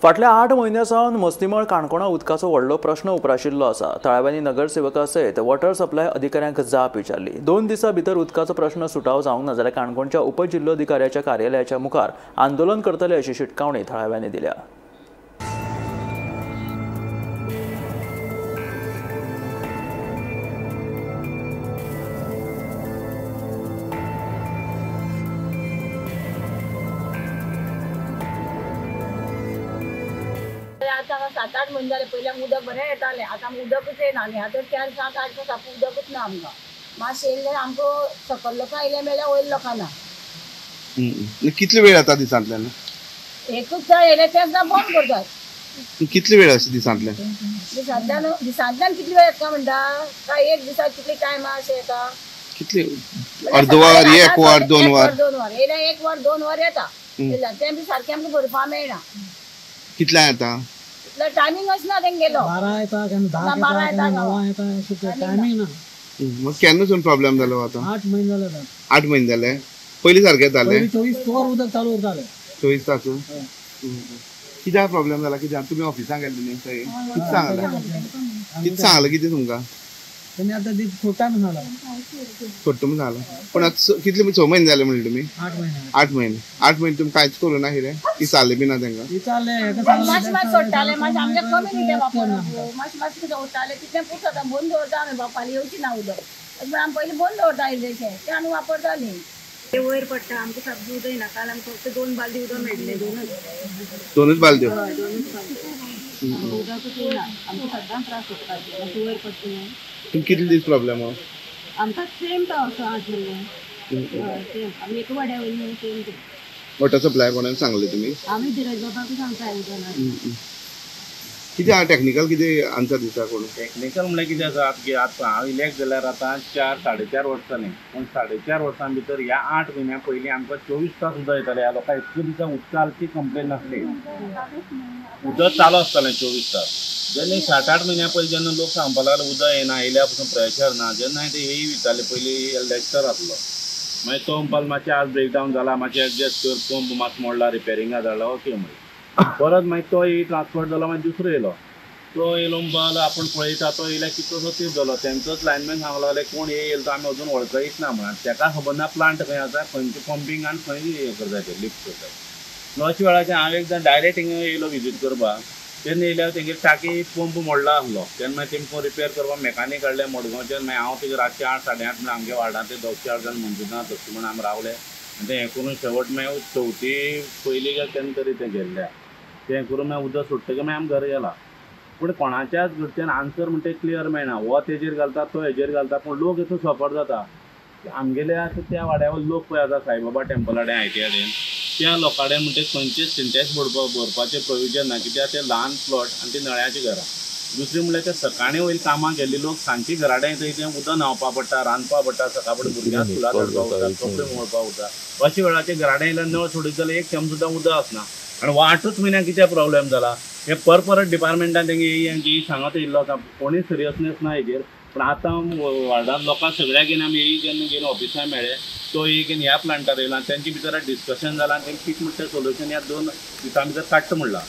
फाटल्या 8 म्हयन्यांसावन मस्तीमळ काणकोणा उदकाचो व्हडलो प्रश्न उप्राशिल्लो आसा। तळाव्यांनी नगरसेवका सयत वॉटर सप्लाय अधिकाऱ्यांक जाप विचारली। 2 दिसां भितर उदकाचो प्रश्न सुटाव जावंक ना जाल्यार काणकोणच्या उपजिल्लोधिकाऱ्याच्या कार्यालयाच्या मुखार आंदोलन करतले अशी शिटकावणी थळाव्यांनी दिल्या। आता 7-8 महिने जाले पयलीं उदक बरें येतालें, आतां उदकूच येना आनी आतां 4-7-8 दिसां उदकूच ना आमकां। मातशें येयलें आमकां सकयल लोकां येयलें मेळ्ळें वयर लोकां ना। कितले वेळ येता दिसांतल्यान? एकूच दाळ येयलें तेच दाळ बंद करतात। कितले वेळ अशें दिसांतल्यान? दिसांतल्यान कितले वेळ येता म्हणटा काय एक दिसा कितले टायम अशें येता? कितले अर्द वर, एक वर, 2 वर? 2 वर येयलें 1 वर 2 वर येता। तें बी सारकें आमकां भरपा मेळना। कितल्या येता? टायमिंग ना तेंगेलो 12 येता केन्ना 10 येता 9 येता अशें टायमिंग ना। मग केन्नासून प्रॉब्लेम जालो आता? 8 महिने जाले। 8 महिने जाले? पयलीं सारकें जालें? 24 वर उदक चालू उरतालें। 24 तास? कित्याक प्रॉब्लेम जाला? कित्याक तुमी ऑफिसांत गेल्ले न्ही थंय? कितें सांगलें कितें तुमकां? तेणी आतां दीस सोडटान जाला। सोडटा जाला पण आतां कितले 6 महिने जाले म्हणले तुमी? 8 महिने। 8 महिने 8 महिने तुमी कांयच करूं ना कितें? विचारलें बी ना तांकां? विचारलें हेका मातशें सोडटालें मातशें आमच्या कमी न्ही तें वापरप मातशें कितें उरतालें तितलें पुरता आतां बंद दवरता आमी बापाली येवची ना उदक पण आमी पयलीं बंद दवरता इल्लेशें तें आमी वापरतालीं। ते वयर पडटा आमकां सगळें उदक येना काल आमकां फक्त 2 बालदी उदक मेळटलें 2च बालद्यो? उदकूच येना आमकां सदां त्रास जाता वयर पडटा न्हू। तुमकां कितले दीस प्रॉब्लेम हो? आमकां सेम तो असो 8 महिने सेम आमी एक वाड्या वयली सेम ते वॉटर सप्लाय कोणाक सांगले तुमी? आमी धीरज बाबाकूच सांगता आयदनां। कितें टॅक्निकल कितें आन्सर दिता कोण? टॅक्निकल म्हणल्यार कितें आसा की आतां हांव इलेक्ट जाल्यार आतां 4-4.5 वर्सां जालीं पूण 4.5 वर्सां भितर ह्या 8 म्हयन्यां पयलीं आमकां 24 तास उदक येतालें। ह्या लोकांक इतके दिसा उदका आलची कंप्लेन नासली, उदक चालू आसतालें 24 तास। जेन्ना 7-8 म्हयन्यां पयलीं जेन्ना लोक सांगपाक लागले उदक येना येयल्या पासून प्रेशर ना जेन्ना हांवें ते हेय विचारलें पयलीं लेक्चर आसलो मागीर तो म्हणपाक मातशें आज ब्रेकडावन जाला मातशें एडजस्ट कर पंप मातसो मोडला रिपेरिंगा धाडला ओके म्हणून परत मागीर तो ट्रान्सफर जालो मागीर दुसरो येयलो तो येयलो म्हणपाक आपण पळयता तो येयल्यार कितलोसो तेंप जालो तेंचोच लायनमॅन सांगूंक लागले कोण येयलो तो आमी अजून वळखयत ना म्हणून ताका खबर ना प्लांट खंय आसा खंयचें पंपींग आनी खंय हें करता तें लिफ्ट करता। अशें वेळाचेर हांव एकदां डायरेक्ट हिंगा येयलो विजीट करपाक तेन्ना येयल्यार तेंगे टाकी पंप मोडला आसलो तेन्ना तेंकां रिपेर करपाक मेकानीक हाडले मडगांवच्यान मागीर हांव तेगे रातचे 8-8:30 म्हण आमगे वार्डांतले दोगचे 8 जाण मंजुनाथ तशें म्हण आमी रावले आनी तें हें करून शेवट मागीर चवथी पयली काय केन्ना तरी तें गेल्ले तें करून मागीर उदक सुट्टकीर मागीर आमी घरा गेला पूण कोणाच्याच घरच्यान आन्सर म्हणटा क्लियर मेळना हो तेजेर घालता तो हेजेर घालता पूण लोक हितून सफर जाता। आमगेले आतां त्या वाड्यार लोक पळय आतां साईबाबा टेंपला कडेन आयटी कडेन त्या लोकां कडेन म्हणटा खंयचेच सिंटेक्स भरपाचें प्रोविजन ना कित्याक ते ल्हान प्लॉट आनी ती नळ्याची घरां। दुसरी म्हणल्यार ते सकाळीं वयली कामाक गेल्ले लोक सांजची घरा कडेन थंय तें उदक न्हांवपा पडटा रांदपा पडटा सकाळ फुडें भुरग्यांक स्कुलाक धाडपा उरता कपडे मळपा उरता अशे वेळाचेर घरा कडेन येयल्यार नळ सोडीत जाल्यार एक थेंब सुद्दां उदक आसना आनी 8च म्हयन्याक कितें प्रॉब्लेम जाला हे परत डिपार्टमेंटान तेंगे ही सांगत येयल्लो आसा कोणूय सिरियसनेस ना हेजेर पण आतां वार्डांत लोकांक सगळ्याक घेवन आमी ही जेन्ना घेवन ऑफिसांत मेळ्ळे तो एक ह्या प्लांटार येयलो आनी तेंचे भितर डिस्कशन जालां आनी तेंचे कितें म्हणटा सोल्युशन ह्या 2 दिसां भितर काडटा म्हणलां।